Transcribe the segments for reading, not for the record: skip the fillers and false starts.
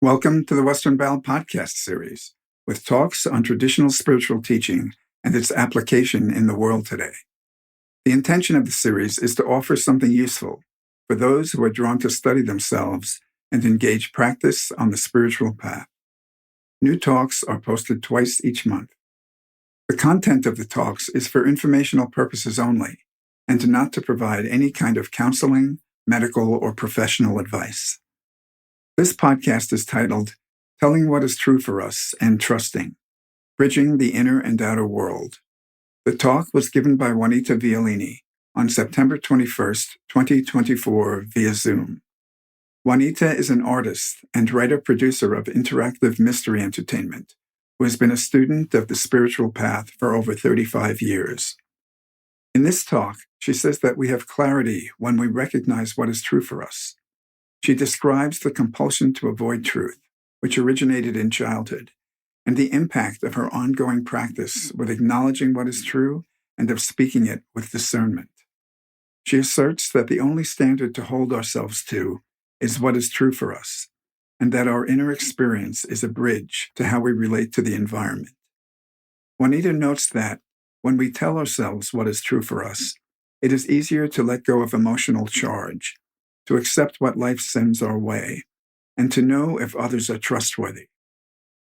Welcome to the Western Bound podcast series, with talks on traditional spiritual teaching and its application in the world today. The intention of the series is to offer something useful for those who are drawn to study themselves and engage practice on the spiritual path. New talks are posted twice each month. The content of the talks is for informational purposes only and not to provide any kind of counseling, medical, or professional advice. This podcast is titled, Telling What is True for Us and Trusting, Bridging the Inner and Outer World. The talk was given by Juanita Violini on September 21st, 2024 via Zoom. Juanita is an artist and writer-producer of interactive mystery entertainment who has been a student of the spiritual path for over 35 years. In this talk, she says that we have clarity when we recognize what is true for us. She describes the compulsion to avoid truth, which originated in childhood, and the impact of her ongoing practice with acknowledging what is true and of speaking it with discernment. She asserts that the only standard to hold ourselves to is what is true for us, and that our inner experience is a bridge to how we relate to the environment. Juanita notes that when we tell ourselves what is true for us, it is easier to let go of emotional charge, to accept what life sends our way, and to know if others are trustworthy.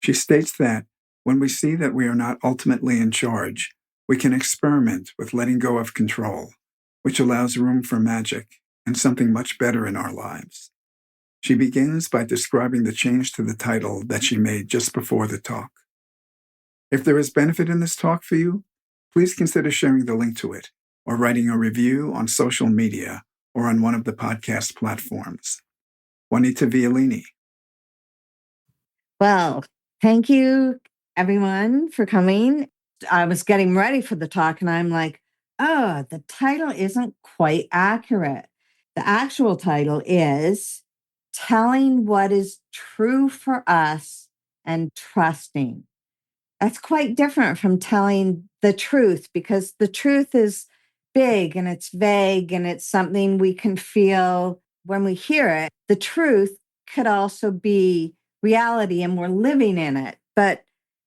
She states that when we see that we are not ultimately in charge, we can experiment with letting go of control, which allows room for magic and something much better in our lives. She begins by describing the change to the title that she made just before the talk. If there is benefit in this talk for you, please consider sharing the link to it or writing a review on social media or on one of the podcast platforms. Juanita Violini. Well, thank you, everyone, for coming. I was getting ready for the talk, and I'm like, oh, the title isn't quite accurate. The actual title is Telling What is True for Us and Trusting. That's quite different from telling the truth, because the truth is big and it's vague and it's something we can feel when we hear it. The truth could also be reality and we're living in it. But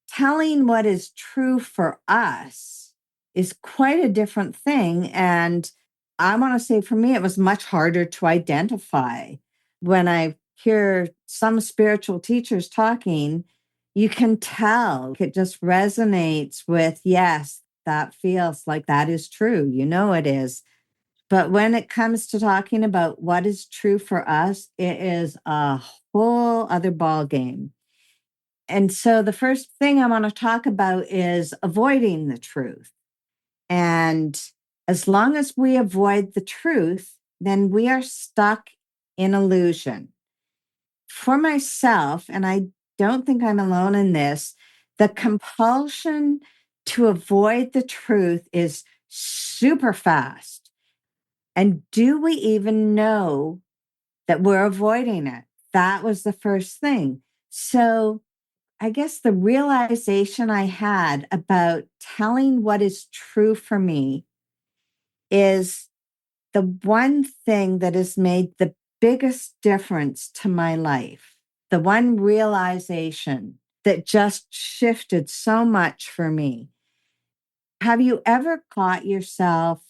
telling what is true for us is quite a different thing. And I want to say for me, it was much harder to identify. When I hear some spiritual teachers talking, you can tell it just resonates with, yes, that feels like that is true. You know it is. But when it comes to talking about what is true for us, it is a whole other ball game. And so the first thing I want to talk about is avoiding the truth. And as long as we avoid the truth, then we are stuck in illusion. For myself, and I don't think I'm alone in this, the compulsion to avoid the truth is super fast. And do we even know that we're avoiding it? That was the first thing. So I guess the realization I had about telling what is true for me is the one thing that has made the biggest difference to my life. The one realization that just shifted so much for me. Have you ever caught yourself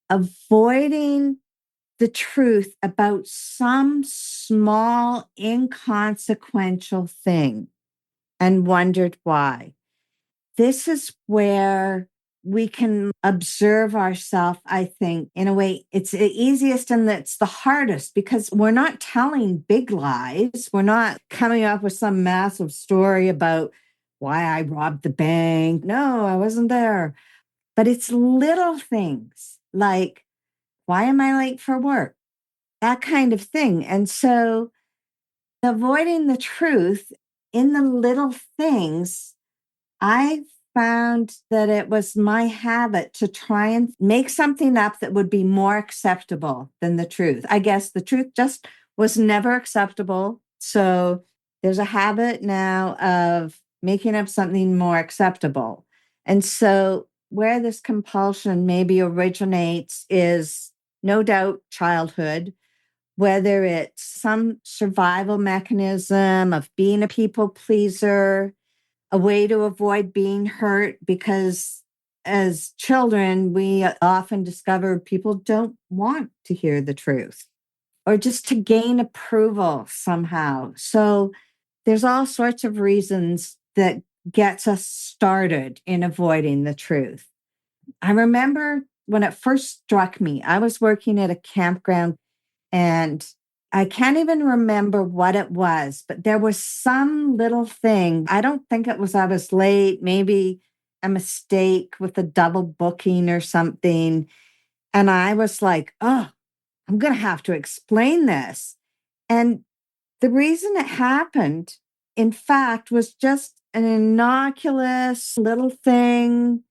avoiding the truth about some small, inconsequential thing and wondered why? This is where we can observe ourselves, I think, in a way. It's the easiest and it's the hardest because we're not telling big lies. We're not coming up with some massive story about why I robbed the bank. No, I wasn't there. But it's little things like, why am I late for work? That kind of thing. And so avoiding the truth in the little things, I found that it was my habit to try and make something up that would be more acceptable than the truth. I guess the truth just was never acceptable. So there's a habit now of making up something more acceptable. And so where this compulsion maybe originates is no doubt childhood, whether it's some survival mechanism of being a people pleaser, a way to avoid being hurt, because as children, we often discover people don't want to hear the truth or just to gain approval somehow. So there's all sorts of reasons that gets us started in avoiding the truth. I remember when it first struck me, I was working at a campground and I can't even remember what it was, but there was some little thing. I don't think it was I was late, maybe a mistake with a double booking or something. And I was like, oh, I'm going to have to explain this. And the reason it happened, in fact, was just an innocuous little thing.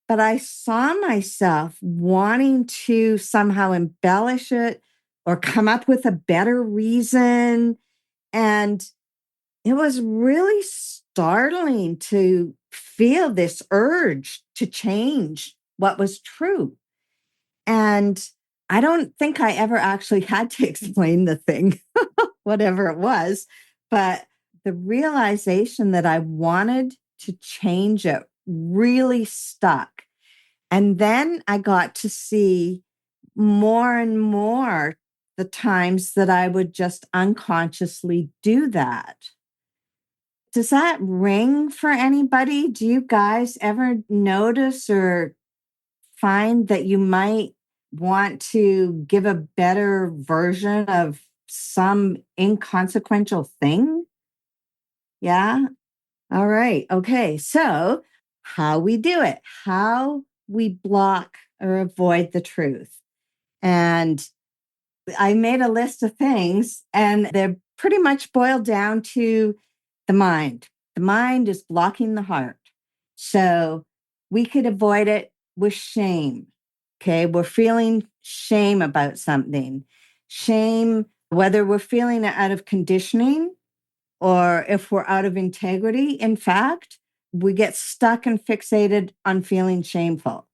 But I saw myself wanting to somehow embellish it or come up with a better reason. And it was really startling to feel this urge to change what was true. And I don't think I ever actually had to explain the thing, whatever it was. But the realization that I wanted to change it really stuck. And then I got to see more and more the times that I would just unconsciously do that. Does that ring for anybody? Do you guys ever notice or find that you might want to give a better version of some inconsequential thing? Yeah. All right. Okay. So, how we do it, how we block or avoid the truth. And I made a list of things, and they're pretty much boiled down to the mind. The mind is blocking the heart. So, we could avoid it with shame. Okay. We're feeling shame about something. Shame, whether we're feeling it out of conditioning or if we're out of integrity, in fact, we get stuck and fixated on feeling shameful.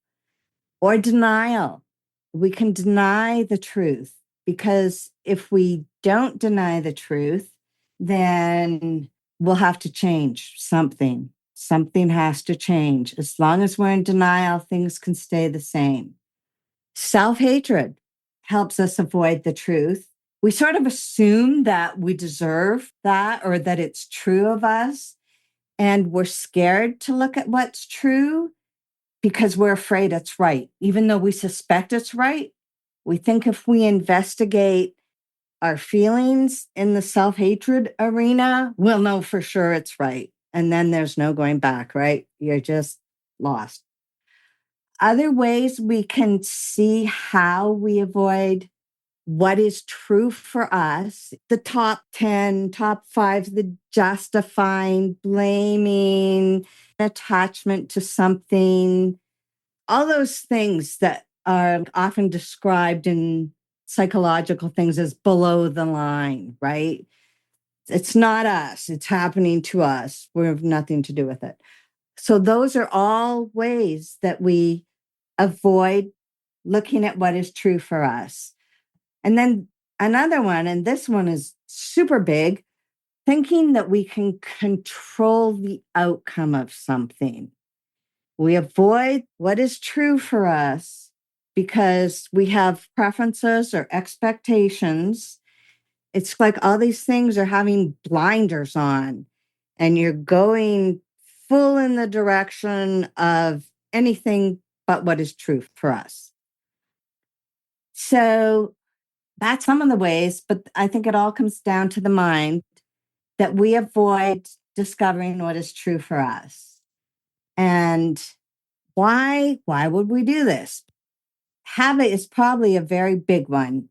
Or denial. We can deny the truth because if we don't deny the truth, then we'll have to change something. Something has to change. As long as we're in denial, things can stay the same. Self hatred helps us avoid the truth. We sort of assume that we deserve that or that it's true of us. And we're scared to look at what's true because we're afraid it's right. Even though we suspect it's right, we think if we investigate our feelings in the self hatred arena, we'll know for sure it's right. And then there's no going back, right? You're just lost. Other ways we can see how we avoid what is true for us, the top 10, top five, the justifying, blaming, attachment to something, all those things that are often described in psychological things as below the line, right? It's not us, it's happening to us. We have nothing to do with it. So, those are all ways that we avoid looking at what is true for us. And then another one, and this one is super big, thinking that we can control the outcome of something. We avoid what is true for us because we have preferences or expectations. It's like all these things are having blinders on, and you're going full in the direction of anything but what is true for us. So that's some of the ways, but I think it all comes down to the mind that we avoid discovering what is true for us. And why would we do this? Habit is probably a very big one.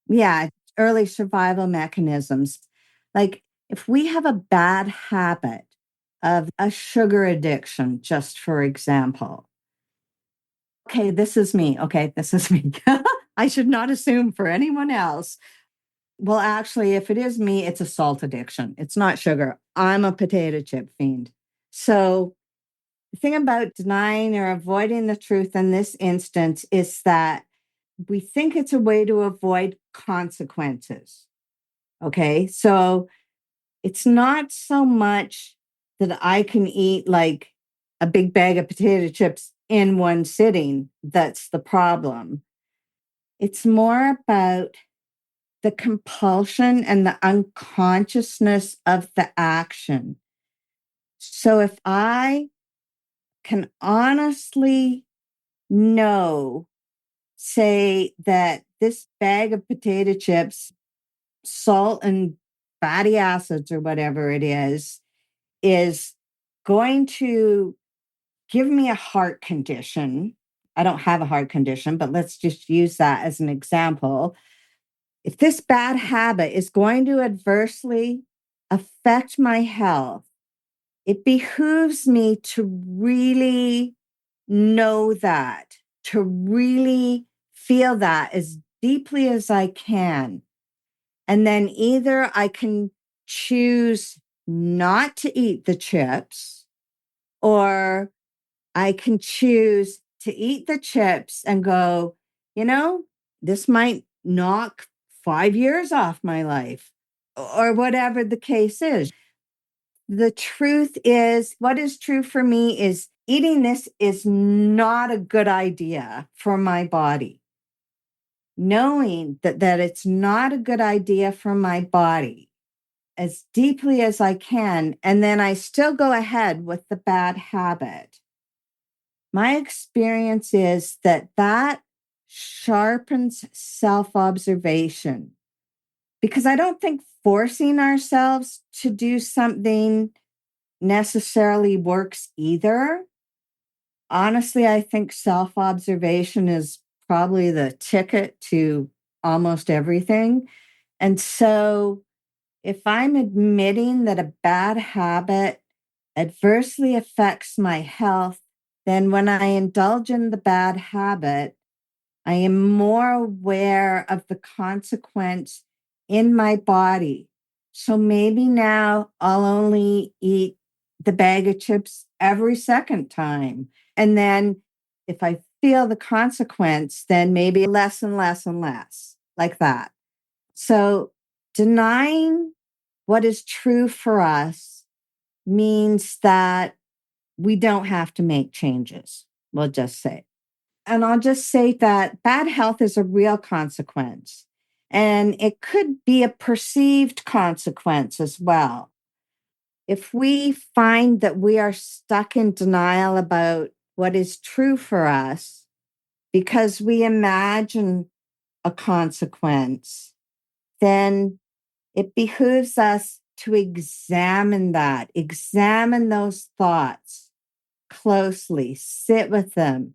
Yeah, early survival mechanisms. Like if we have a bad habit of a sugar addiction, just for example. Okay, this is me. Okay, this is me. I should not assume for anyone else. Well, actually, if it is me, it's a salt addiction. It's not sugar. I'm a potato chip fiend. So the thing about denying or avoiding the truth in this instance is that we think it's a way to avoid consequences. Okay. So it's not so much that I can eat like a big bag of potato chips in one sitting. That's the problem. It's more about the compulsion and the unconsciousness of the action. So if I can honestly know, say that this bag of potato chips, salt and fatty acids or whatever it is going to give me a heart condition. I don't have a heart condition, but let's just use that as an example. If this bad habit is going to adversely affect my health, it behooves me to really know that, to really feel that as deeply as I can. And then either I can choose not to eat the chips, or I can choose to eat the chips and go, this might knock 5 years off my life, or whatever the case is. The truth is, what is true for me is eating this is not a good idea for my body. Knowing that it's not a good idea for my body as deeply as I can, and then I still go ahead with the bad habit. My experience is that sharpens self-observation, because I don't think forcing ourselves to do something necessarily works either. Honestly, I think self-observation is probably the ticket to almost everything. And so if I'm admitting that a bad habit adversely affects my health, then when I indulge in the bad habit, I am more aware of the consequence in my body. So maybe now I'll only eat the bag of chips every second time. And then if I feel the consequence, then maybe less and less and less, like that. So denying what is true for us means that we don't have to make changes, we'll just say. And I'll just say that bad health is a real consequence, and it could be a perceived consequence as well. If we find that we are stuck in denial about what is true for us because we imagine a consequence, then it behooves us to examine those thoughts closely, sit with them.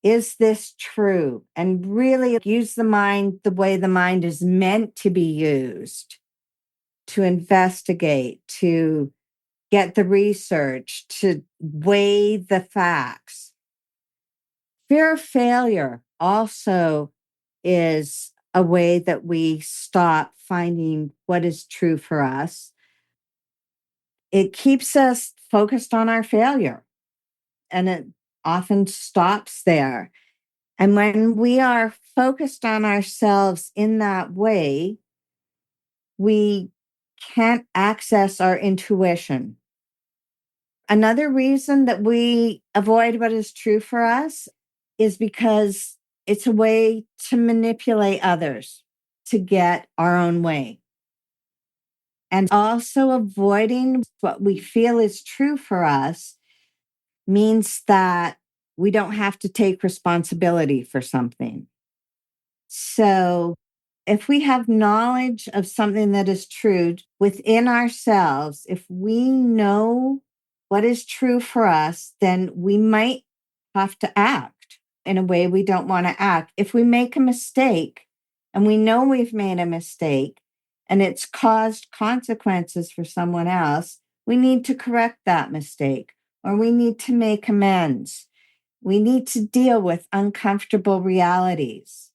Is this true? And really use the mind the way the mind is meant to be used, to investigate, to get the research, to weigh the facts. Fear of failure also is a way that we stop finding what is true for us. It keeps us focused on our failure, and it often stops there. And when we are focused on ourselves in that way, we can't access our intuition. Another reason that we avoid what is true for us is because it's a way to manipulate others to get our own way. And also avoiding what we feel is true for us means that we don't have to take responsibility for something. So if we have knowledge of something that is true within ourselves, if we know what is true for us, then we might have to act in a way we don't want to act. If we make a mistake and we know we've made a mistake and it's caused consequences for someone else, we need to correct that mistake, or we need to make amends. We need to deal with uncomfortable realities.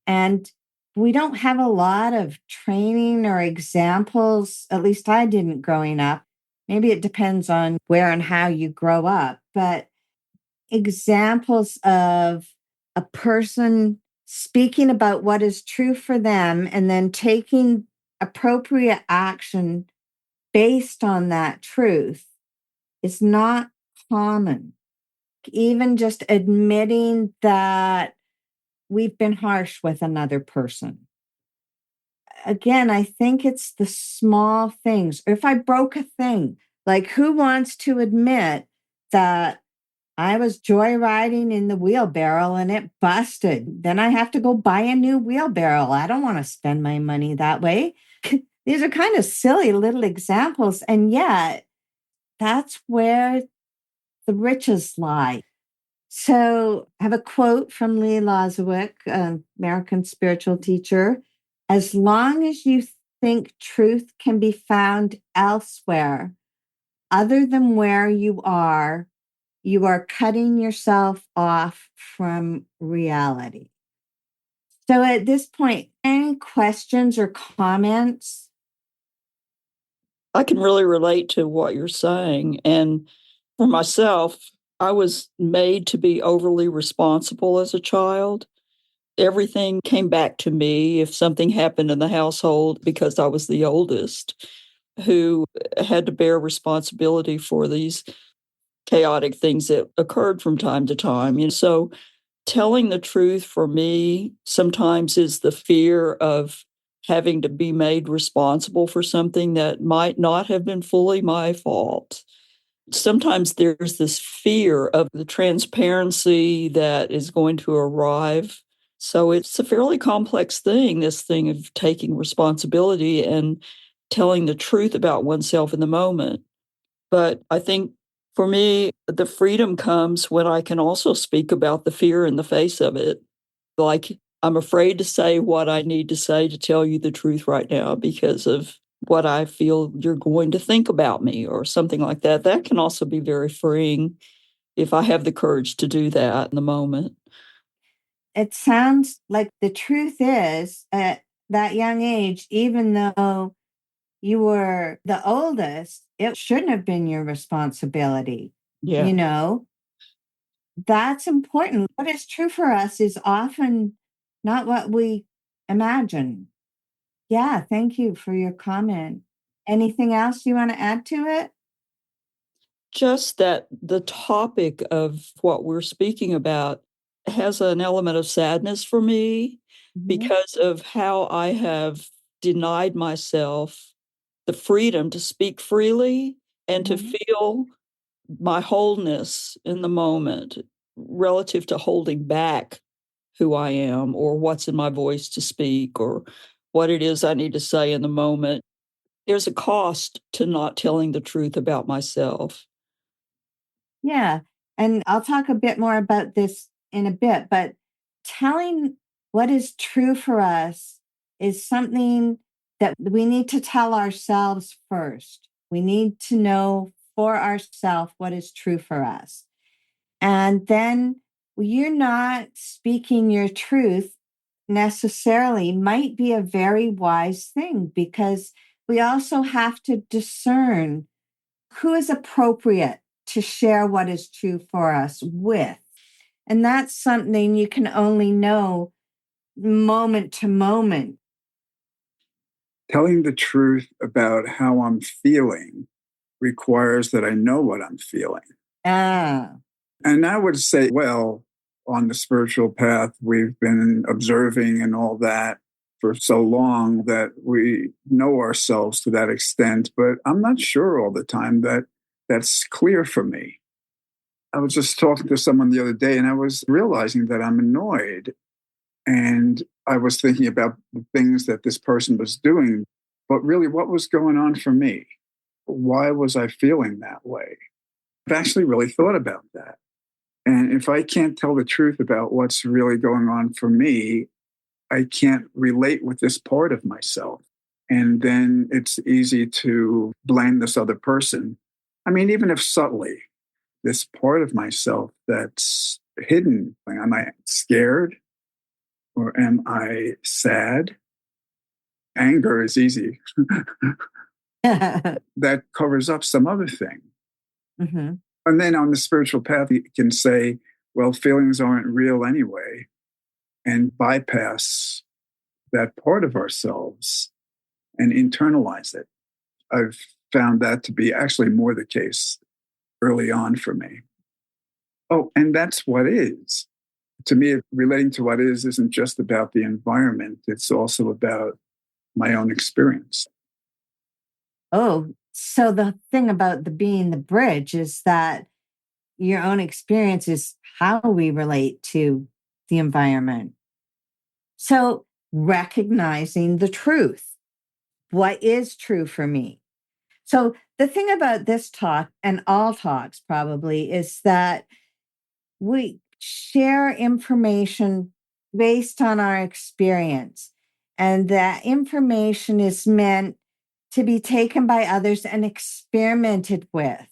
And we don't have a lot of training or examples. At least I didn't growing up. Maybe it depends on where and how you grow up, but examples of a person speaking about what is true for them and then taking appropriate action based on that truth is not common. Even just admitting that we've been harsh with another person. Again, I think it's the small things. Or if I broke a thing, like who wants to admit that I was joyriding in the wheelbarrow and it busted? Then I have to go buy a new wheelbarrow. I don't want to spend my money that way. These are kind of silly little examples. And yet, that's where the riches lie. So I have a quote from Lee Lozowick, an American spiritual teacher. As long as you think truth can be found elsewhere, other than where you are cutting yourself off from reality. So at this point, any questions or comments? I can really relate to what you're saying. And for myself, I was made to be overly responsible as a child. Everything came back to me if something happened in the household because I was the oldest who had to bear responsibility for these chaotic things that occurred from time to time. And so telling the truth for me sometimes is the fear of having to be made responsible for something that might not have been fully my fault. Sometimes there's this fear of the transparency that is going to arrive. So it's a fairly complex thing, this thing of taking responsibility and telling the truth about oneself in the moment. But I think for me, the freedom comes when I can also speak about the fear in the face of it. Like, I'm afraid to say what I need to say to tell you the truth right now because of what I feel you're going to think about me or something like that. That can also be very freeing if I have the courage to do that in the moment. It sounds like the truth is at that young age, even though you were the oldest, it shouldn't have been your responsibility. Yeah. You know, that's important. What is true for us is often not what we imagine. Yeah, thank you for your comment. Anything else you want to add to it? Just that the topic of what we're speaking about has an element of sadness for me Mhm. because of how I have denied myself the freedom to speak freely and to Mhm. feel my wholeness in the moment relative to holding back who I am or what's in my voice to speak or what it is I need to say in the moment. There's a cost to not telling the truth about myself. Yeah. And I'll talk a bit more about this in a bit, but telling what is true for us is something that we need to tell ourselves first. We need to know for ourselves what is true for us. And then you're not speaking your truth necessarily might be a very wise thing because we also have to discern who is appropriate to share what is true for us with. And that's something you can only know moment to moment. Telling the truth about how I'm feeling requires that I know what I'm feeling. Ah, And I would say, well, on the spiritual path, we've been observing and all that for so long that we know ourselves to that extent. But I'm not sure all the time that that's clear for me. I was just talking to someone the other day and I was realizing that I'm annoyed. And I was thinking about the things that this person was doing. But really, what was going on for me? Why was I feeling that way? I've actually really thought about that. And if I can't tell the truth about what's really going on for me, I can't relate with this part of myself. And then it's easy to blame this other person. I mean, even if subtly, this part of myself that's hidden, am I scared or am I sad? Anger is easy. That covers up some other thing. mhm. And then on the spiritual path, you can say, well, feelings aren't real anyway. and bypass that part of ourselves and internalize it. I've found that to be actually more the case early on for me. Oh, and that's what is. To me, relating to what is isn't just about the environment, it's also about my own experience. Oh, so the thing about the being the bridge is that your own experience is how we relate to the environment. So recognizing the truth. What is true for me? So the thing about this talk and all talks probably is that we share information based on our experience. And that information is meant to be taken by others and experimented with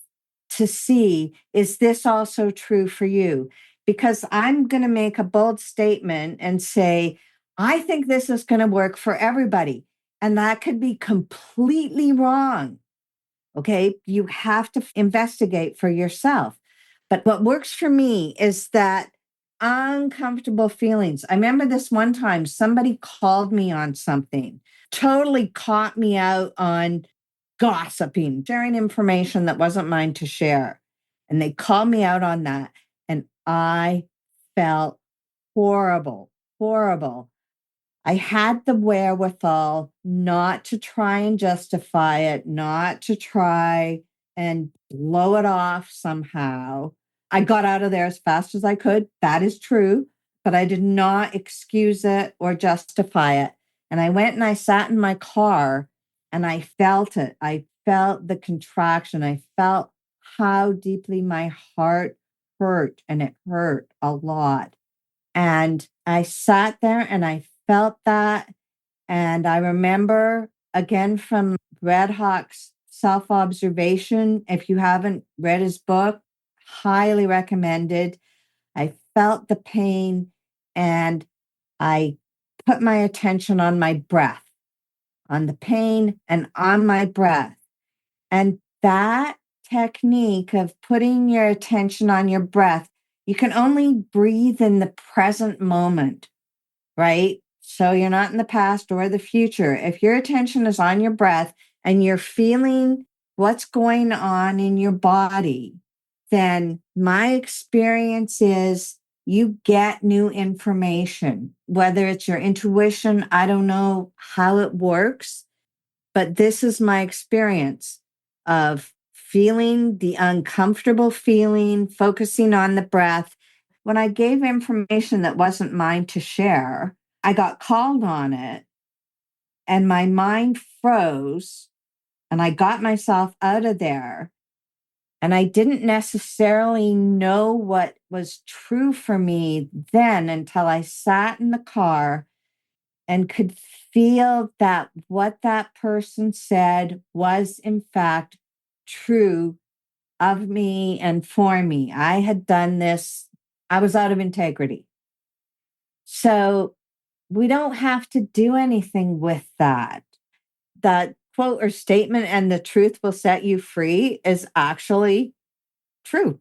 to see, is this also true for you? Because I'm going to make a bold statement and say, I think this is going to work for everybody. And that could be completely wrong. Okay. You have to investigate for yourself. But what works for me is that uncomfortable feelings. I remember this one time somebody called me on something, totally caught me out on gossiping, sharing information that wasn't mine to share. And they called me out on that. And I felt horrible, horrible. I had the wherewithal not to try and justify it, not to try and blow it off somehow. I got out of there as fast as I could. That is true. But I did not excuse it or justify it. And I went and I sat in my car and I felt it. I felt the contraction. I felt how deeply my heart hurt, and it hurt a lot. And I sat there and I felt that. And I remember again from Red Hawk's self observation. If you haven't read his book, highly recommended. I felt the pain and I put my attention on my breath, on the pain and on my breath. And that technique of putting your attention on your breath, you can only breathe in the present moment, right? So you're not in the past or the future. If your attention is on your breath and you're feeling what's going on in your body, then my experience is you get new information, whether it's your intuition. I don't know how it works, but this is my experience of feeling the uncomfortable feeling, focusing on the breath. When I gave information that wasn't mine to share, I got called on it and my mind froze and I got myself out of there. And I didn't necessarily know what was true for me then until I sat in the car and could feel that what that person said was, in fact, true of me and for me. I had done this, I was out of integrity. So we don't have to do anything with that. That quote or statement, and the truth will set you free, is actually true.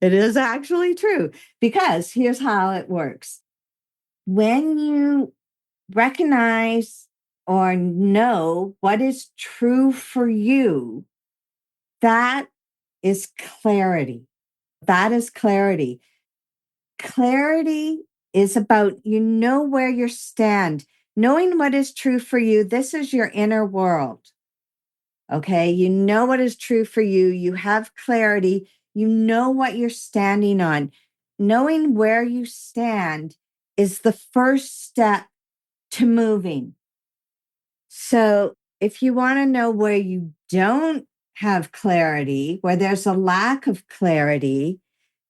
It is actually true because here's how it works. When you recognize or know what is true for you, that is clarity. That is clarity. Clarity is about you know where you stand, knowing what is true for you. This is your inner world. Okay. You know what is true for you. You have clarity. You know what you're standing on. Knowing where you stand is the first step to moving. So if you want to know where you don't have clarity, where there's a lack of clarity,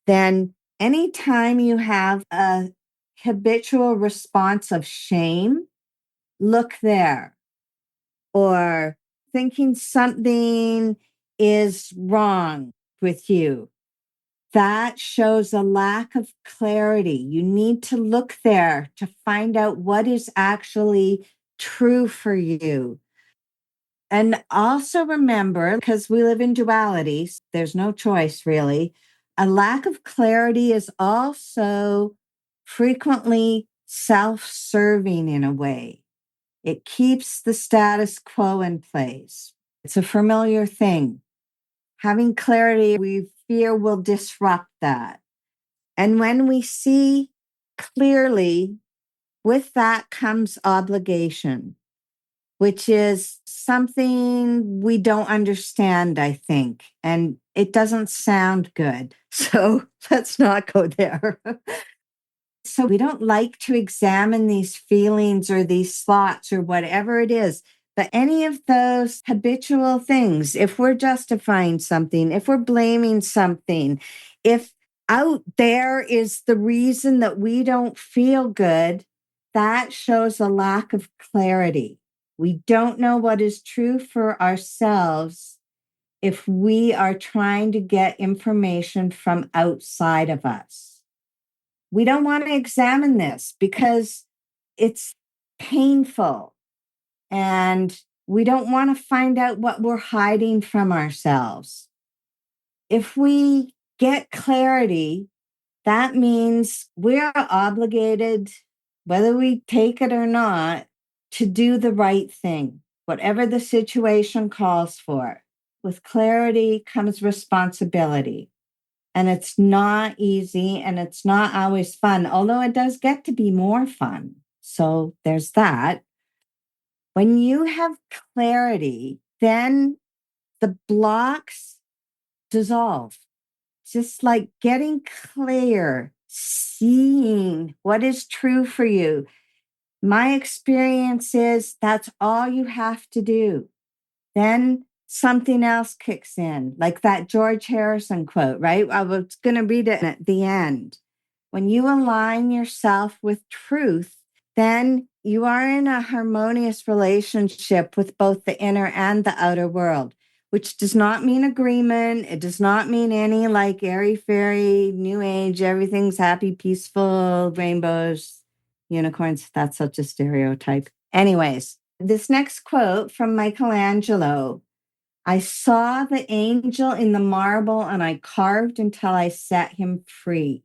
then anytime you have a habitual response of shame, look there. Or thinking something is wrong with you, that shows a lack of clarity. You need to look there to find out what is actually true for you. And also remember, because we live in dualities, there's no choice really. A lack of clarity is also frequently self-serving in a way. It keeps the status quo in place. It's a familiar thing. Having clarity, we fear will disrupt that. And when we see clearly, with that comes obligation, which is something we don't understand, I think, and it doesn't sound good. So let's not go there. So we don't like to examine these feelings or these thoughts or whatever it is. But any of those habitual things, if we're justifying something, if we're blaming something, if out there is the reason that we don't feel good, that shows a lack of clarity. We don't know what is true for ourselves if we are trying to get information from outside of us. We don't want to examine this because it's painful and we don't want to find out what we're hiding from ourselves. If we get clarity, that means we are obligated, whether we take it or not, to do the right thing, whatever the situation calls for. With clarity comes responsibility. And it's not easy and it's not always fun, although it does get to be more fun. So there's that. When you have clarity, then the blocks dissolve. Just like getting clear, seeing what is true for you. My experience is that's all you have to do. Then something else kicks in, like that George Harrison quote, right? I was going to read it at the end. When you align yourself with truth, then you are in a harmonious relationship with both the inner and the outer world, which does not mean agreement. It does not mean any like airy fairy, new age, everything's happy, peaceful, rainbows, unicorns. That's such a stereotype. Anyways, this next quote from Michelangelo: I saw the angel in the marble and I carved until I set him free.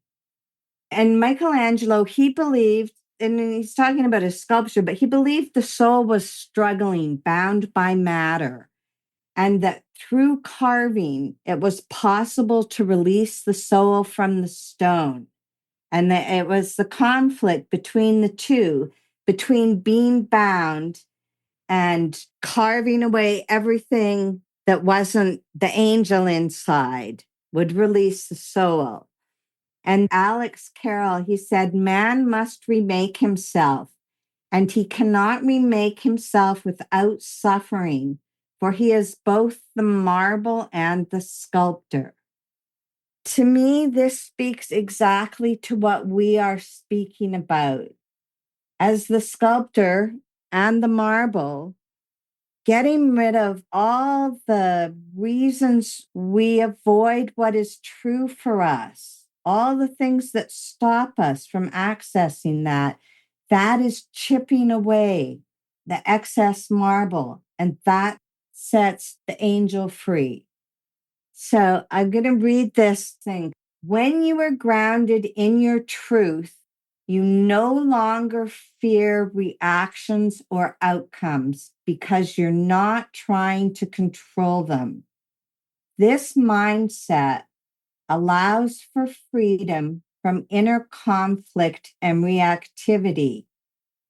And Michelangelo, he believed, and he's talking about his sculpture, but he believed the soul was struggling, bound by matter, and that through carving, it was possible to release the soul from the stone. And that it was the conflict between the two, between being bound and carving away everything that wasn't the angel inside would release the soul. And Alex Carroll, he said, man must remake himself, and he cannot remake himself without suffering, for he is both the marble and the sculptor. To me, this speaks exactly to what we are speaking about. As the sculptor and the marble, getting rid of all the reasons we avoid what is true for us, all the things that stop us from accessing that, that is chipping away the excess marble, and that sets the angel free. So I'm going to read this thing. When you are grounded in your truth, you no longer fear reactions or outcomes because you're not trying to control them. This mindset allows for freedom from inner conflict and reactivity,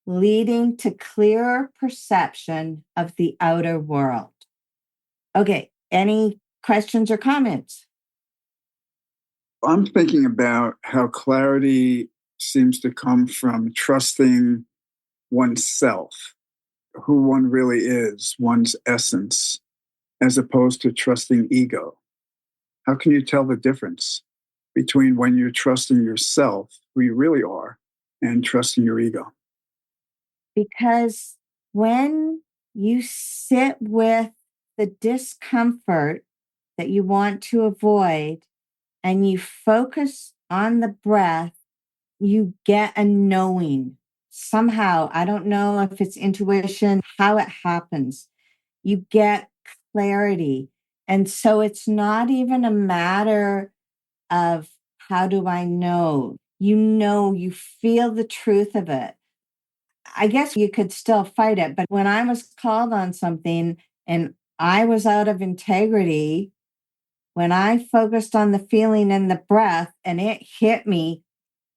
leading to clearer perception of the outer world. Okay, any questions or comments? I'm thinking about how clarity seems to come from trusting oneself, who one really is, one's essence, as opposed to trusting ego. How can you tell the difference between when you're trusting yourself, who you really are, and trusting your ego? Because when you sit with the discomfort that you want to avoid and you focus on the breath, you get a knowing. Somehow, I don't know if it's intuition, how it happens. You get clarity. And so it's not even a matter of how do I know? you feel the truth of it. I guess you could still fight it. But when I was called on something and I was out of integrity, when I focused on the feeling and the breath and it hit me,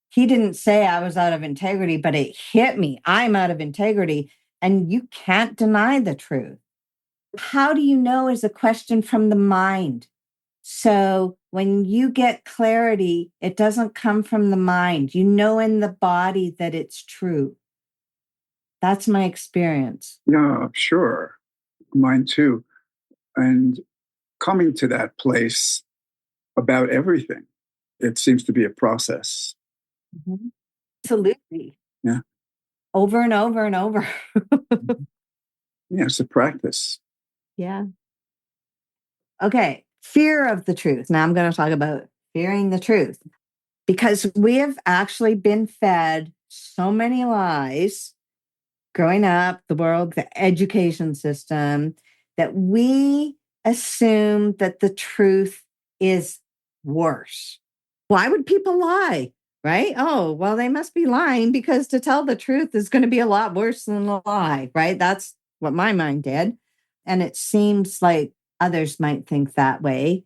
he didn't say I was out of integrity, but it hit me. I'm out of integrity. And you can't deny the truth. How do you know is a question from the mind. So when you get clarity, it doesn't come from the mind. You know in the body that it's true. That's my experience. Yeah, sure. Mine too. And coming to that place about everything, it seems to be a process. Mhm. Absolutely. Yeah. Over and over and over. Yeah, it's a practice. Yeah. Okay. Fear of the truth. Now I'm going to talk about fearing the truth because we have actually been fed so many lies growing up, the world, the education system, that we assume that the truth is worse. Why would people lie? Right? Oh, well, they must be lying because to tell the truth is going to be a lot worse than a lie, right? That's what my mind did. And it seems like others might think that way.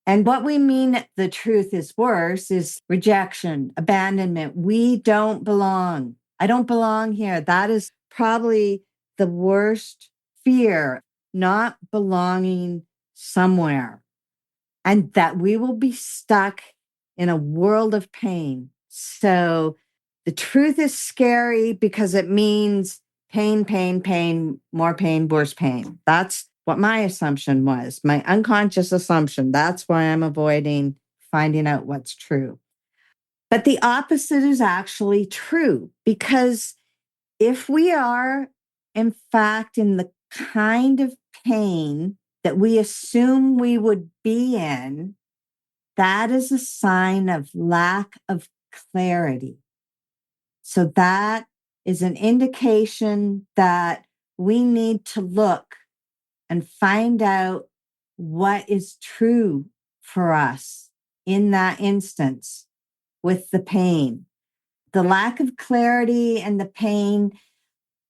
And what we mean the truth is worse is rejection, abandonment. We don't belong. I don't belong here. That is probably the worst fear, not belonging somewhere, and that we will be stuck in a world of pain. So the truth is scary because it means pain, pain, pain, more pain, worse pain. That's what my assumption was, my unconscious assumption. That's why I'm avoiding finding out what's true. But the opposite is actually true because if we are, in fact, in the kind of pain that we assume we would be in, that is a sign of lack of clarity. So that is an indication that we need to look and find out what is true for us in that instance with the pain. The lack of clarity and the pain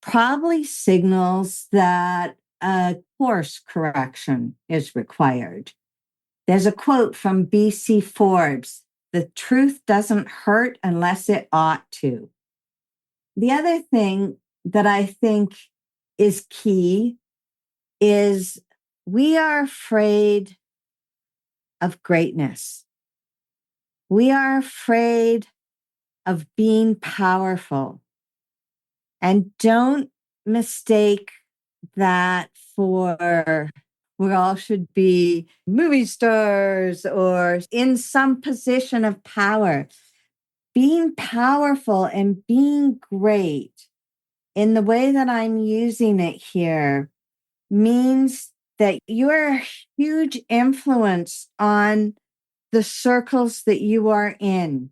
probably signals that a course correction is required. There's a quote from B.C. Forbes: the truth doesn't hurt unless it ought to. The other thing that I think is key is we are afraid of greatness. We are afraid of being powerful. And don't mistake that for we all should be movie stars or in some position of power. Being powerful and being great in the way that I'm using it here means that you're a huge influence on the circles that you are in.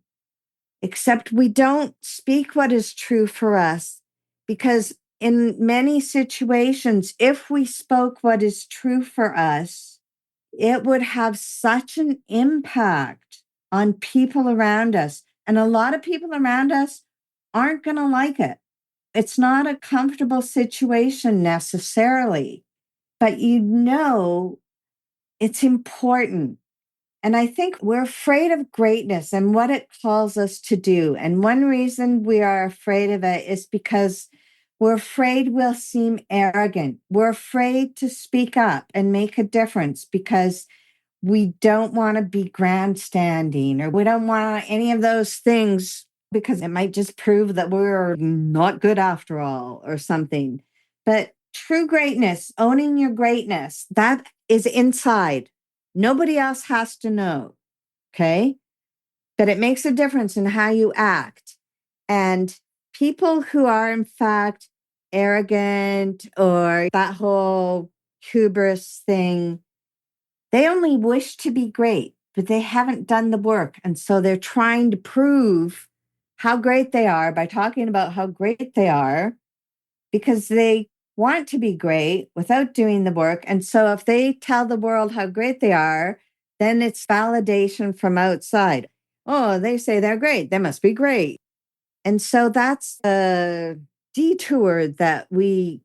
Except we don't speak what is true for us because in many situations, if we spoke what is true for us, it would have such an impact on people around us. And a lot of people around us aren't going to like it. It's not a comfortable situation necessarily, but it's important. And I think we're afraid of greatness and what it calls us to do. And one reason we are afraid of it is because we're afraid we'll seem arrogant. We're afraid to speak up and make a difference because we don't want to be grandstanding or we don't want any of those things because it might just prove that we're not good after all or something. But true greatness, owning your greatness, that is inside. Nobody else has to know. Okay. But it makes a difference in how you act. And people who are, in fact, arrogant or that whole hubris thing, they only wish to be great, but they haven't done the work. And so they're trying to prove how great they are by talking about how great they are because they want to be great without doing the work. And so if they tell the world how great they are, then it's validation from outside. Oh, they say they're great. They must be great. And so that's a detour that we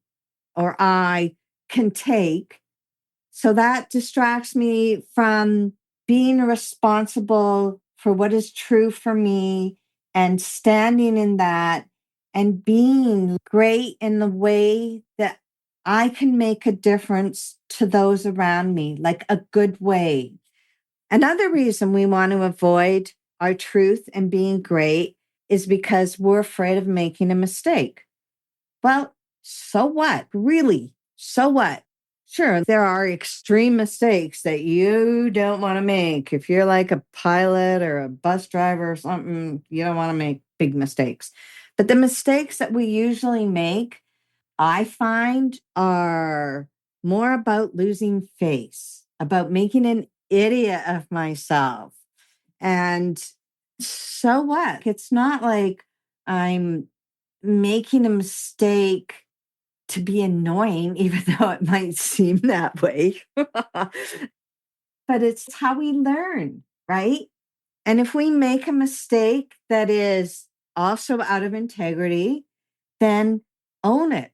or I can take. So that distracts me from being responsible for what is true for me and standing in that and being great in the way that I can make a difference to those around me, like a good way. Another reason we want to avoid our truth and being great is because we're afraid of making a mistake. Well, so what? Really? So what? Sure, there are extreme mistakes that you don't want to make. If you're like a pilot or a bus driver or something, you don't want to make big mistakes. But the mistakes that we usually make, I find, are more about losing face, about making an idiot of myself. And so what? It's not like I'm making a mistake to be annoying, even though it might seem that way. But it's how we learn, right? And if we make a mistake that is also out of integrity, then own it.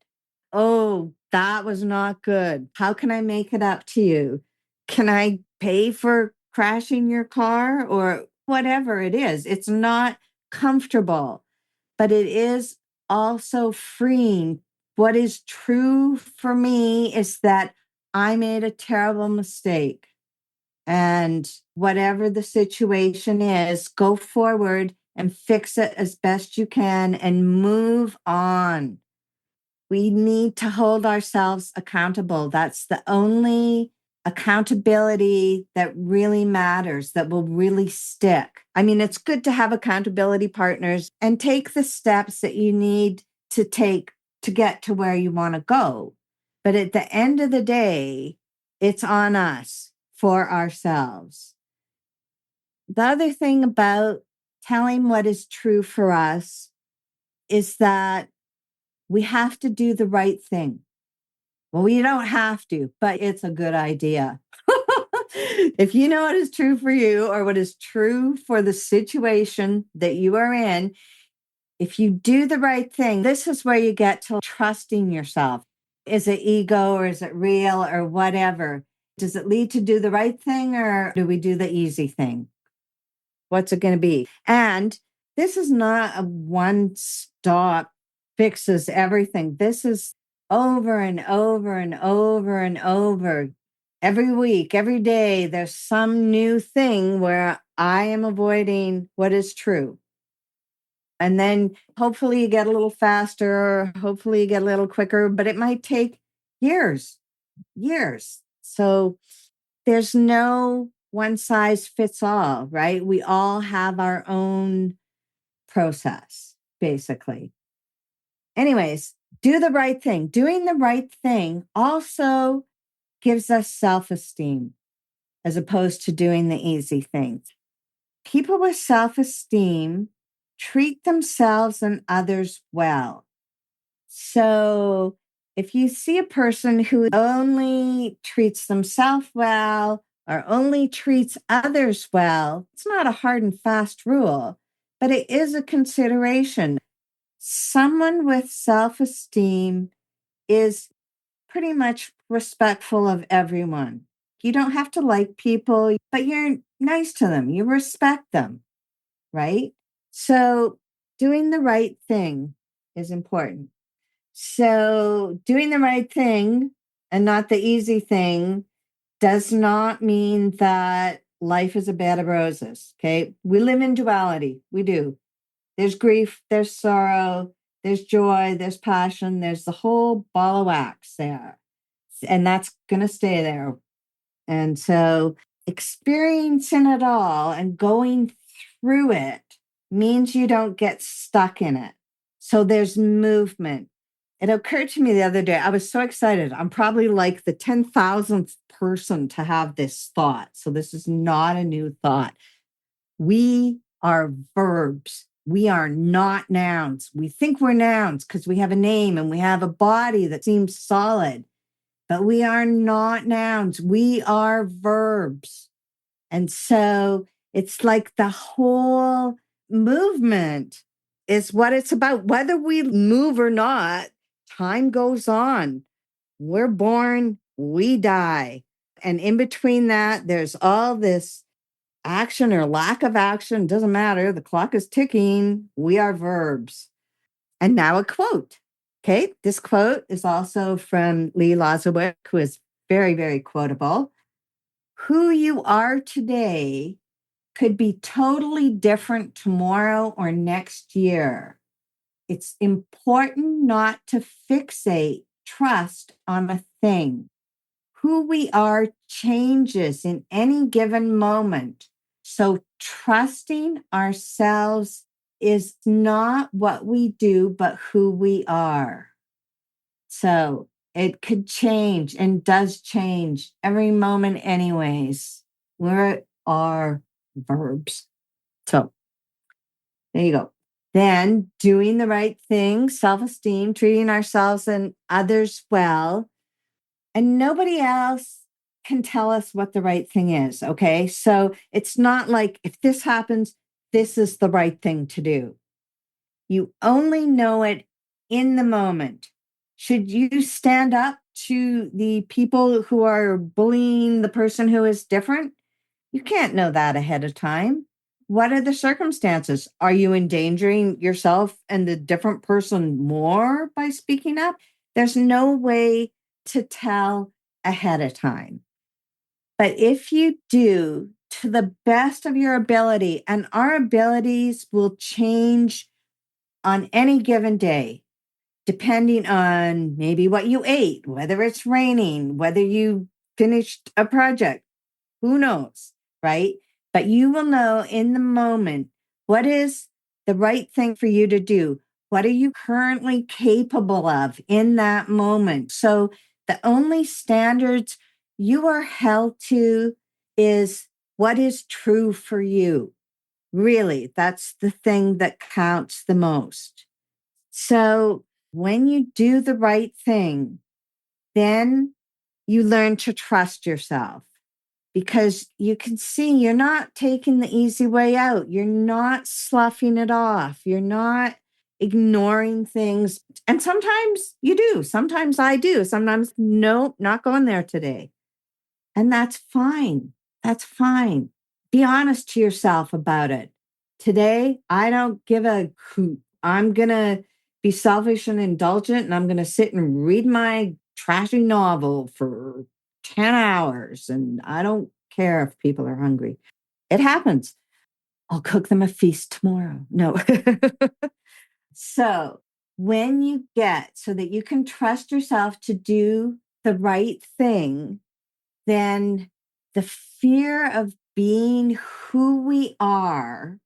Oh, that was not good. How can I make it up to you? Can I pay for crashing your car or whatever it is? It's not comfortable, but it is also freeing. What is true for me is that I made a terrible mistake. And whatever the situation is, go forward and fix it as best you can and move on. We need to hold ourselves accountable. That's the only accountability that really matters, that will really stick. I mean, it's good to have accountability partners and take the steps that you need to take to get to where you want to go. But at the end of the day, it's on us for ourselves. The other thing about telling what is true for us is that we have to do the right thing. Well, we don't have to, but it's a good idea. If you know what is true for you or what is true for the situation that you are in, if you do the right thing, this is where you get to trusting yourself. Is it ego or is it real or whatever? Does it lead to do the right thing or do we do the easy thing? What's it going to be? And this is not a one stop fixes everything. This is over and over and over and over. Every week, every day, there's some new thing where I am avoiding what is true. And then hopefully you get a little faster, hopefully you get a little quicker, but it might take years, years. So there's no one size fits all, right? We all have our own process, basically. Anyways, do the right thing. Doing the right thing also gives us self esteem as opposed to doing the easy things. People with self esteem treat themselves and others well. So if you see a person who only treats themselves well or only treats others well, it's not a hard and fast rule, but it is a consideration. Someone with self esteem is pretty much respectful of everyone. You don't have to like people, but you're nice to them, you respect them, right? So doing the right thing is important. So, doing the right thing and not the easy thing does not mean that life is a bed of roses. Okay. We live in duality. We do. There's grief, there's sorrow, there's joy, there's passion, there's the whole ball of wax there. And that's going to stay there. And so, experiencing it all and going through it means you don't get stuck in it. So, there's movement. It occurred to me the other day. I was so excited. I'm probably like the 10,000th person to have this thought. So, this is not a new thought. We are verbs. We are not nouns. We think we're nouns because we have a name and we have a body that seems solid, but we are not nouns. We are verbs. And so, It's like the whole movement is what it's about. Whether we move or not, time goes on. We're born, we die. And in between that, there's all this action or lack of action. Doesn't matter. The clock is ticking. We are verbs. And now a quote. Okay. This quote is also from Lee Lazawick, who is very, very quotable. Who you are today could be totally different tomorrow or next year. It's important not to fixate trust on a thing. Who we are changes in any given moment. So trusting ourselves is not what we do, but who we are. So it could change and does change every moment, anyways. We are verbs. So there you go. Then doing the right thing, self-esteem, treating ourselves and others well. And nobody else can tell us what the right thing is. Okay. So it's not like if this happens, this is the right thing to do. You only know it in the moment. Should you stand up to the people who are bullying the person who is different? You can't know that ahead of time. What are the circumstances? Are you endangering yourself and the different person more by speaking up? There's no way to tell ahead of time. But if you do to the best of your ability, and our abilities will change on any given day, depending on maybe what you ate, whether it's raining, whether you finished a project, who knows, right? But you will know in the moment what is the right thing for you to do. What are you currently capable of in that moment? So the only standards you are held to is what is true for you. Really, that's the thing that counts the most. So when you do the right thing, then you learn to trust yourself because you can see you're not taking the easy way out. You're not sloughing it off. You're not ignoring things. And sometimes you do. Sometimes I do. Sometimes, nope, not going there today. And that's fine. That's fine. Be honest to yourself about it. Today, I don't give a hoot. I'm going to be selfish and indulgent, and I'm going to sit and read my trashy novel for 10 hours. And I don't care if people are hungry. It happens. I'll cook them a feast tomorrow. No. So when you get so that you can trust yourself to do the right thing, then the fear of being who we are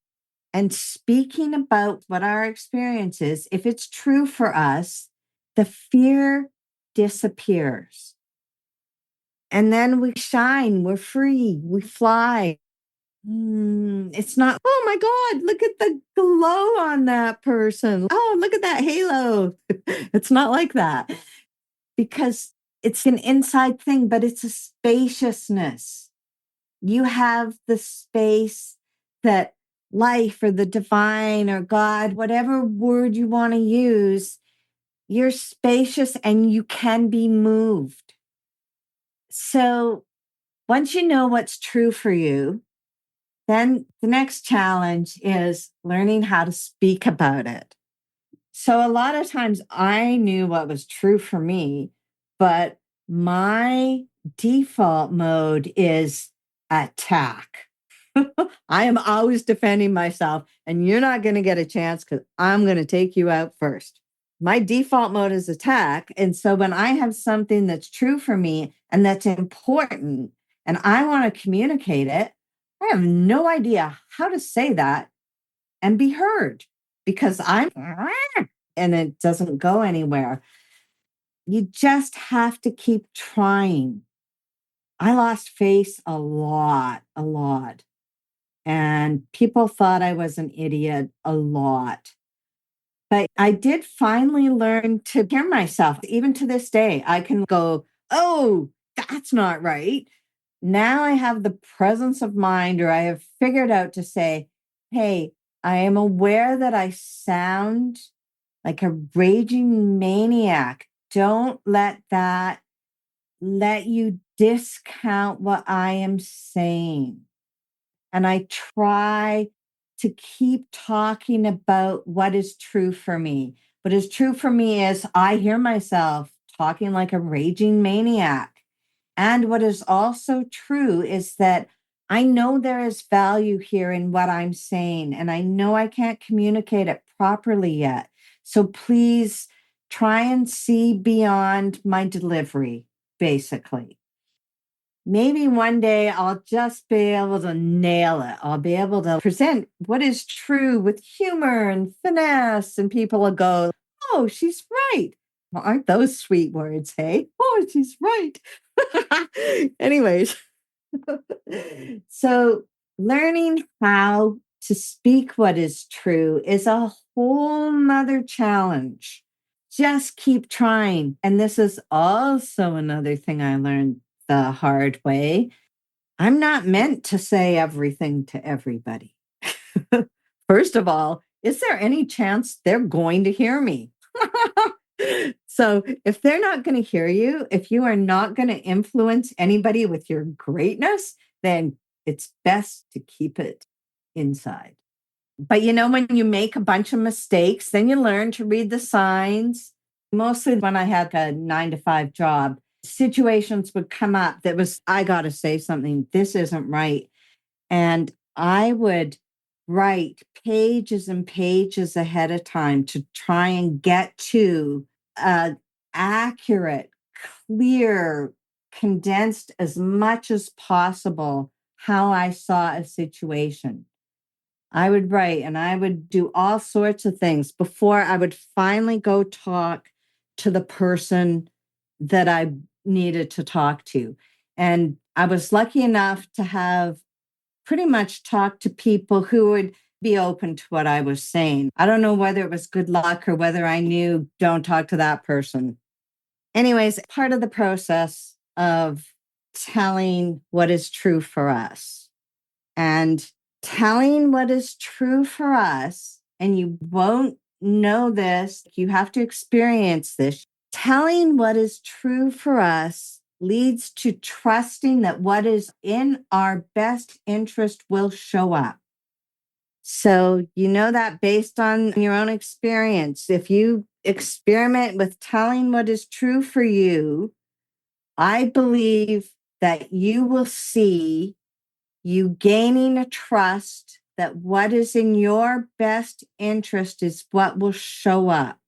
and speaking about what our experience is, if it's true for us, the fear disappears. And then we shine, we're free, we fly. It's not, oh my God, look at the glow on that person. Oh, look at that halo. It's not like that because it's an inside thing, but it's a spaciousness. You have the space that life or the divine or God, whatever word you want to use, you're spacious and you can be moved. So once you know what's true for you, then the next challenge is learning how to speak about it. So a lot of times I knew what was true for me, but my default mode is attack. I am always defending myself, and you're not going to get a chance because I'm going to take you out first. My default mode is attack. And so when I have something that's true for me and that's important, and I want to communicate it, I have no idea how to say that and be heard because I'm, and it doesn't go anywhere. You just have to keep trying. I lost face a lot, a lot. And people thought I was an idiot a lot. But I did finally learn to hear myself. Even to this day, I can go, oh, that's not right. Now I have the presence of mind, or I have figured out to say, hey, I am aware that I sound like a raging maniac. Don't let that let you discount what I am saying. And I try to keep talking about what is true for me. What is true for me is I hear myself talking like a raging maniac. And what is also true is that I know there is value here in what I'm saying, and I know I can't communicate it properly yet. So please try and see beyond my delivery, basically. Maybe one day I'll just be able to nail it. I'll be able to present what is true with humor and finesse, and people will go, oh, she's right. Well, aren't those sweet words, hey? Oh, she's right. Anyways, so learning how to speak what is true is a whole nother challenge. Just keep trying. And this is also another thing I learned the hard way. I'm not meant to say everything to everybody. First of all, is there any chance they're going to hear me? So if they're not going to hear you, if you are not going to influence anybody with your greatness, then it's best to keep it inside. But when you make a bunch of mistakes, then you learn to read the signs. Mostly when I had a 9 to 5 job, situations would come up that was, I got to say something, this isn't right. And I would write pages and pages ahead of time to try and get to a accurate, clear, condensed as much as possible how I saw a situation. I would write and I would do all sorts of things before I would finally go talk to the person that I needed to talk to. And I was lucky enough to have pretty much talked to people who would be open to what I was saying. I don't know whether it was good luck or whether I knew don't talk to that person. Anyways, part of the process of telling what is true for us and telling what is true for us, and you won't know this, you have to experience this. Telling what is true for us leads to trusting that what is in our best interest will show up. So, you know that based on your own experience. If you experiment with telling what is true for you, I believe that you will see you gaining a trust that what is in your best interest is what will show up.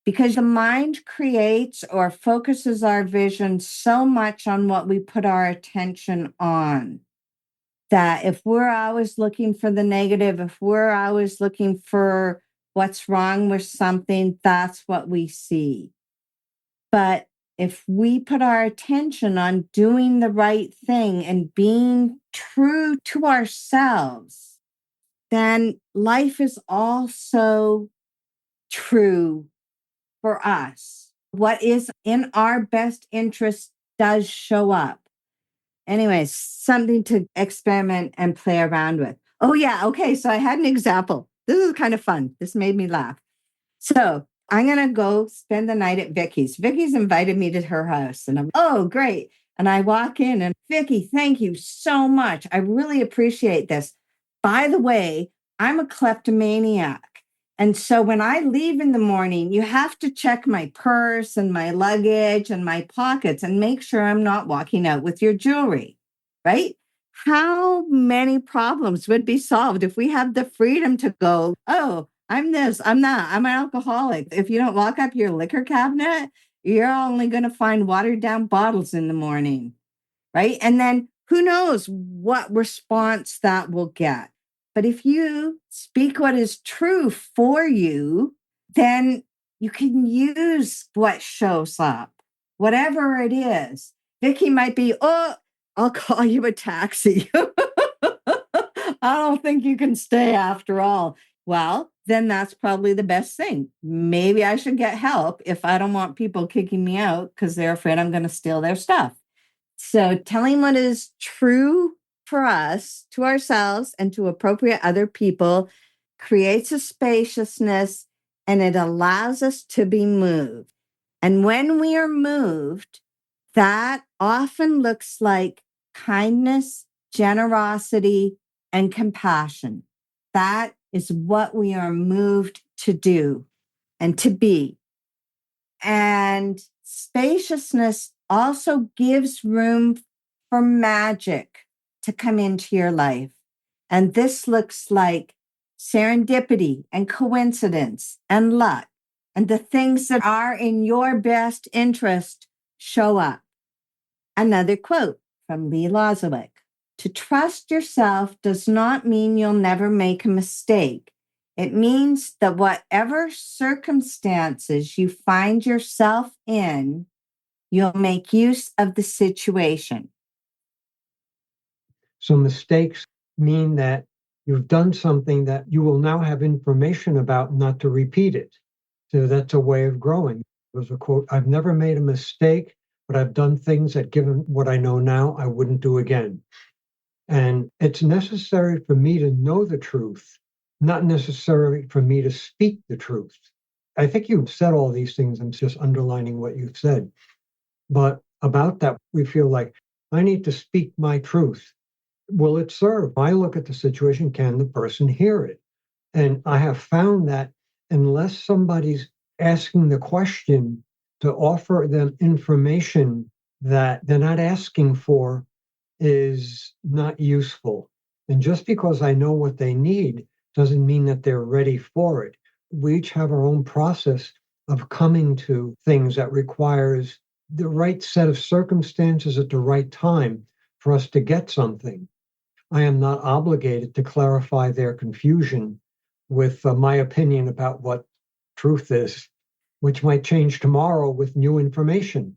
Because the mind creates or focuses our vision so much on what we put our attention on that if we're always looking for the negative, if we're always looking for what's wrong with something, that's what we see. But if we put our attention on doing the right thing and being true to ourselves, then life is also true for us. What is in our best interest does show up. Anyways, something to experiment and play around with. Oh, yeah. Okay. So I had an example. This is kind of fun. This made me laugh. So I'm going to go spend the night at Vicky's. Vicky's invited me to her house and oh, great. And I walk in and Vicky, thank you so much. I really appreciate this. By the way, I'm a kleptomaniac. And so when I leave in the morning, you have to check my purse and my luggage and my pockets and make sure I'm not walking out with your jewelry, right? How many problems would be solved if we had the freedom to go, oh, I'm this, I'm that, I'm an alcoholic. If you don't lock up your liquor cabinet, you're only going to find watered down bottles in the morning, right? And then who knows what response that will get. But if you speak what is true for you, then you can use what shows up, whatever it is. Vicky might be, oh, I'll call you a taxi. I don't think you can stay after all. Well, then that's probably the best thing. Maybe I should get help if I don't want people kicking me out because they're afraid I'm going to steal their stuff. So telling what is true for us, to ourselves, and to appropriate other people creates a spaciousness and it allows us to be moved. And when we are moved, that often looks like kindness, generosity, and compassion. That is what we are moved to do and to be. And spaciousness also gives room for magic to come into your life. And this looks like serendipity and coincidence and luck. And the things that are in your best interest show up. Another quote from Lee Lozowick. To trust yourself does not mean you'll never make a mistake. It means that whatever circumstances you find yourself in, you'll make use of the situation. So mistakes mean that you've done something that you will now have information about not to repeat it. So that's a way of growing. There's a quote, I've never made a mistake, but I've done things that given what I know now, I wouldn't do again. And it's necessary for me to know the truth, not necessarily for me to speak the truth. I think you've said all these things. I'm just underlining what you've said. But about that, we feel like I need to speak my truth. Will it serve? I look at the situation, can the person hear it? And I have found that unless somebody's asking the question to offer them information that they're not asking for is not useful. And just because I know what they need doesn't mean that they're ready for it. We each have our own process of coming to things that requires the right set of circumstances at the right time for us to get something. I am not obligated to clarify their confusion with my opinion about what truth is, which might change tomorrow with new information.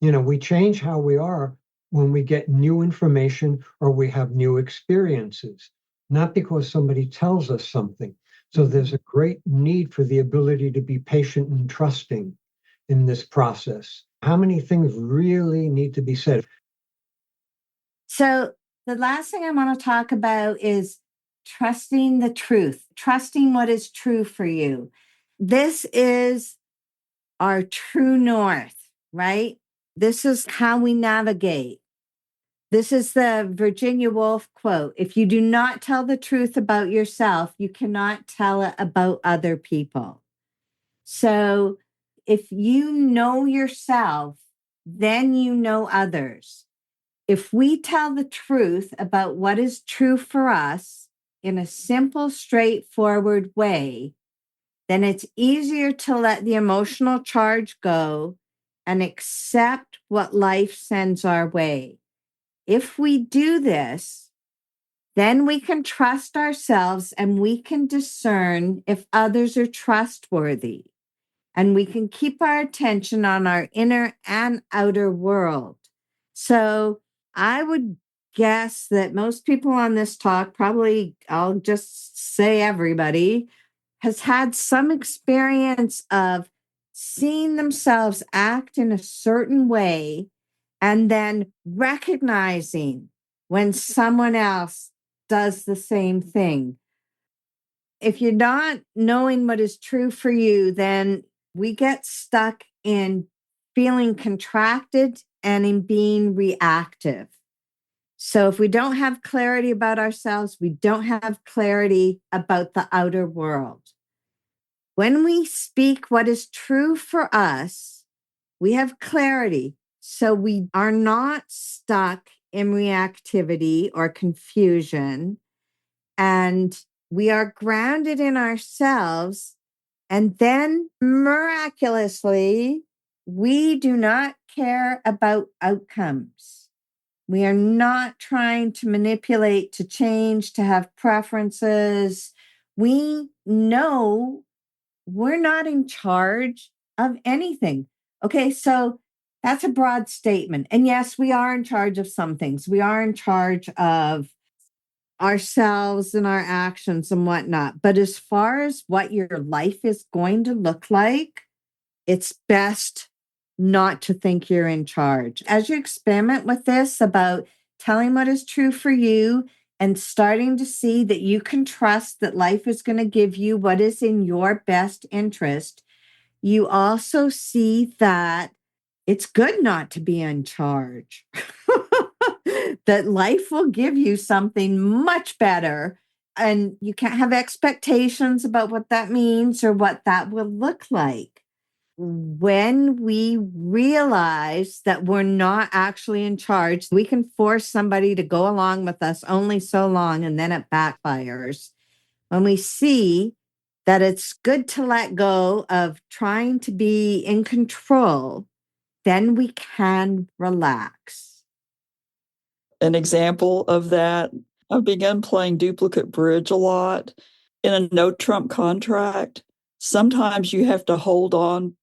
We change how we are when we get new information or we have new experiences, not because somebody tells us something. So there's a great need for the ability to be patient and trusting in this process. How many things really need to be said? So the last thing I want to talk about is trusting the truth, trusting what is true for you. This is our true north, right? This is how we navigate. This is the Virginia Woolf quote. If you do not tell the truth about yourself, you cannot tell it about other people. So if you know yourself, then you know others. If we tell the truth about what is true for us in a simple, straightforward way, then it's easier to let the emotional charge go and accept what life sends our way. If we do this, then we can trust ourselves and we can discern if others are trustworthy. And we can keep our attention on our inner and outer world. So I would guess that most people on this talk, probably I'll just say everybody, has had some experience of seeing themselves act in a certain way and then recognizing when someone else does the same thing. If you're not knowing what is true for you, then we get stuck in feeling contracted and in being reactive. So if we don't have clarity about ourselves, we don't have clarity about the outer world. When we speak what is true for us, we have clarity. So we are not stuck in reactivity or confusion. And we are grounded in ourselves. And then miraculously, we do not care about outcomes. We are not trying to manipulate, to change, to have preferences. We know we're not in charge of anything. Okay, so that's a broad statement. And yes, we are in charge of some things. We are in charge of ourselves and our actions and whatnot. But as far as what your life is going to look like, it's best not to think you're in charge. As you experiment with this about telling what is true for you and starting to see that you can trust that life is going to give you what is in your best interest, you also see that it's good not to be in charge, that life will give you something much better. And you can't have expectations about what that means or what that will look like. When we realize that we're not actually in charge, we can force somebody to go along with us only so long, and then it backfires. When we see that it's good to let go of trying to be in control, then we can relax. An example of that, I've begun playing duplicate bridge a lot. In a no trump contract, sometimes you have to hold on,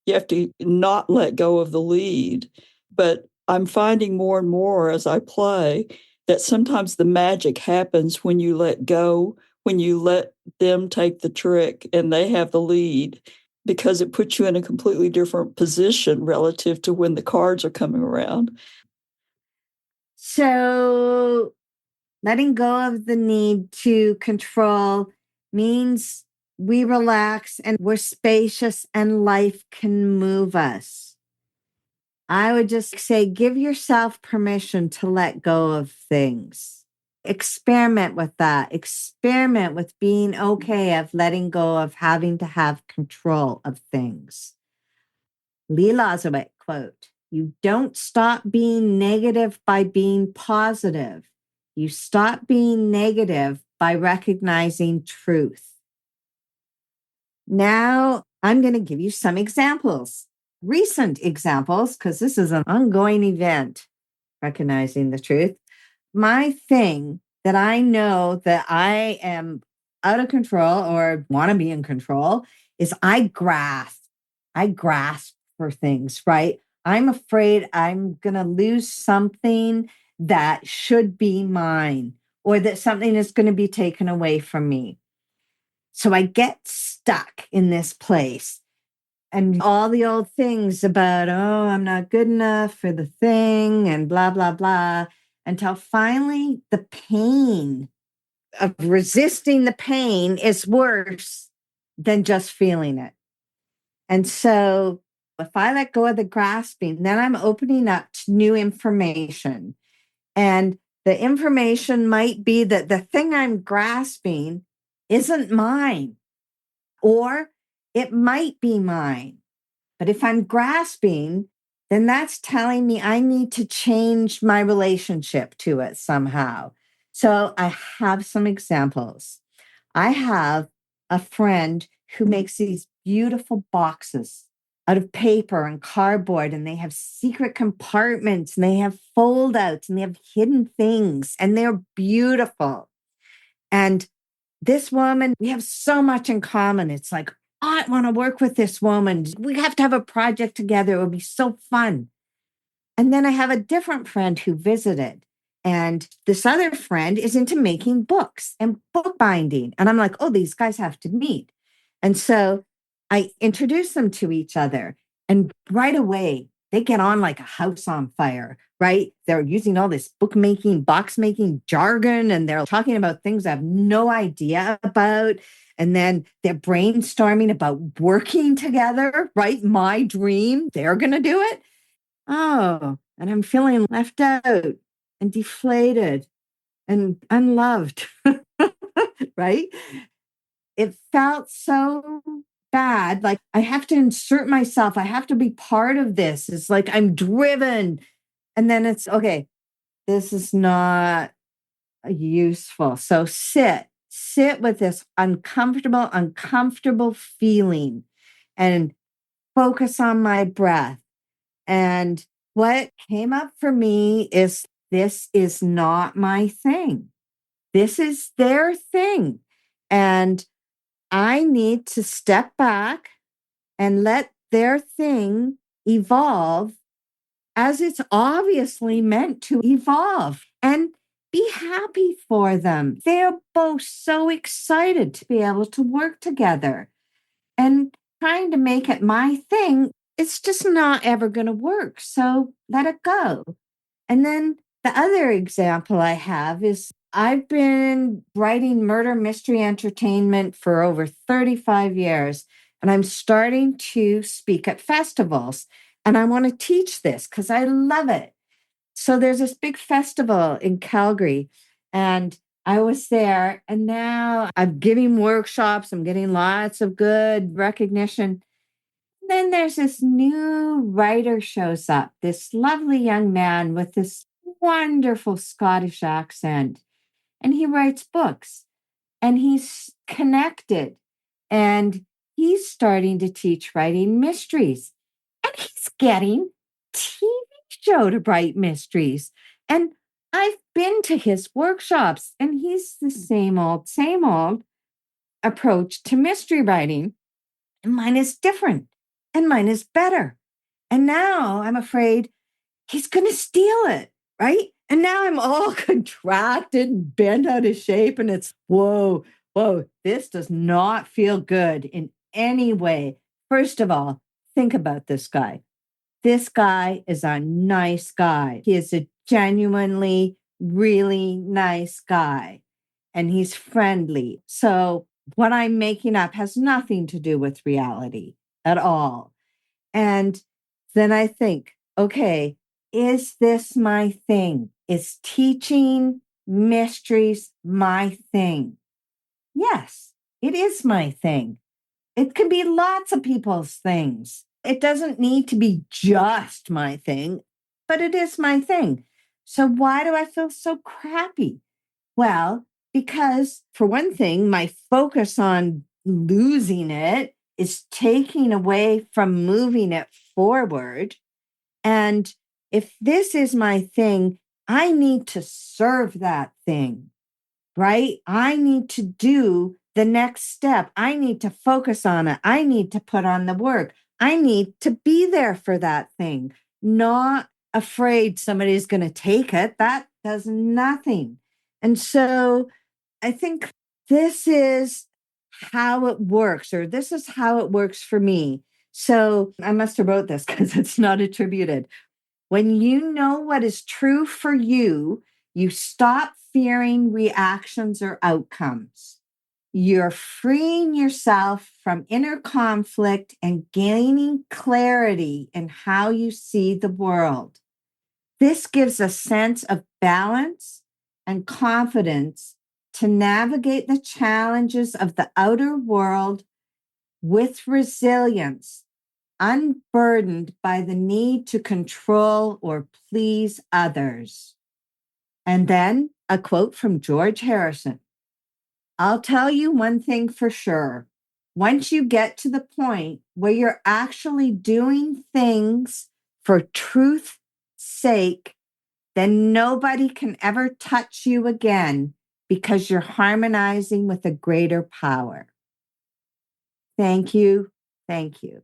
you have to not let go of the lead. But I'm finding more and more as I play that sometimes the magic happens when you let go, when you let them take the trick and they have the lead, because it puts you in a completely different position relative to when the cards are coming around. So letting go of the need to control means we relax and we're spacious and life can move us. I would just say, give yourself permission to let go of things. Experiment with that. Experiment with being okay of letting go of having to have control of things. Lee Lazarus quote, "You don't stop being negative by being positive. You stop being negative by recognizing truth." Now, I'm going to give you some examples, recent examples, because this is an ongoing event, recognizing the truth. My thing that I know that I am out of control or want to be in control is I grasp. I grasp for things, right? I'm afraid I'm going to lose something that should be mine or that something is going to be taken away from me. So I get stuck in this place. And all the old things about, oh, I'm not good enough for the thing and blah, blah, blah, until finally the pain of resisting the pain is worse than just feeling it. And so if I let go of the grasping, then I'm opening up to new information. And the information might be that the thing I'm grasping isn't mine, or it might be mine. But if I'm grasping, then that's telling me I need to change my relationship to it somehow. So I have some examples. I have a friend who makes these beautiful boxes out of paper and cardboard, and they have secret compartments and they have fold outs and they have hidden things, and they're beautiful. And this woman, we have so much in common. It's like, I want to work with this woman. We have to have a project together. It would be so fun. And then I have a different friend who visited. And this other friend is into making books and bookbinding. And I'm like, oh, these guys have to meet. And so I introduce them to each other. And right away, they get on like a house on fire, right? They're using all this bookmaking, box making jargon, and they're talking about things I have no idea about. And then they're brainstorming about working together, right? My dream, they're going to do it. Oh, and I'm feeling left out and deflated and unloved, right? It felt so bad. Like I have to insert myself. I have to be part of this. It's like I'm driven. And then it's okay, this is not useful. So sit with this uncomfortable feeling and focus on my breath. And what came up for me is this is not my thing. This is their thing. And I need to step back and let their thing evolve as it's obviously meant to evolve, and be happy for them. They're both so excited to be able to work together, and trying to make it my thing it's just not ever going to work. So let it go. And then the other example I have is I've been writing murder mystery entertainment for over 35 years, and I'm starting to speak at festivals. And I want to teach this because I love it. So there's this big festival in Calgary, and I was there, and now I'm giving workshops. I'm getting lots of good recognition. Then there's this new writer shows up, this lovely young man with this wonderful Scottish accent, and he writes books and he's connected and he's starting to teach writing mysteries and he's getting TV show to write mysteries. And I've been to his workshops and he's the same old approach to mystery writing. And mine is different and mine is better. And now I'm afraid he's going to steal it, right? And now I'm all contracted and bent out of shape. And it's, whoa, this does not feel good in any way. First of all, think about this guy. This guy is a nice guy. He is a genuinely, really nice guy. And he's friendly. So what I'm making up has nothing to do with reality at all. And then I think, okay, is this my thing? Is teaching mysteries my thing? Yes, it is my thing. It can be lots of people's things. It doesn't need to be just my thing, but it is my thing. So why do I feel so crappy? Well, because for one thing, my focus on losing it is taking away from moving it forward. And if this is my thing, I need to serve that thing, right? I need to do the next step. I need to focus on it. I need to put on the work. I need to be there for that thing, not afraid somebody's going to take it. That does nothing. And so I think this is how it works, or this is how it works for me. So I must have wrote this because it's not attributed. When you know what is true for you, you stop fearing reactions or outcomes. You're freeing yourself from inner conflict and gaining clarity in how you see the world. This gives a sense of balance and confidence to navigate the challenges of the outer world with resilience, unburdened by the need to control or please others. And then a quote from George Harrison. I'll tell you one thing for sure. Once you get to the point where you're actually doing things for truth's sake, then nobody can ever touch you again because you're harmonizing with a greater power. Thank you. Thank you.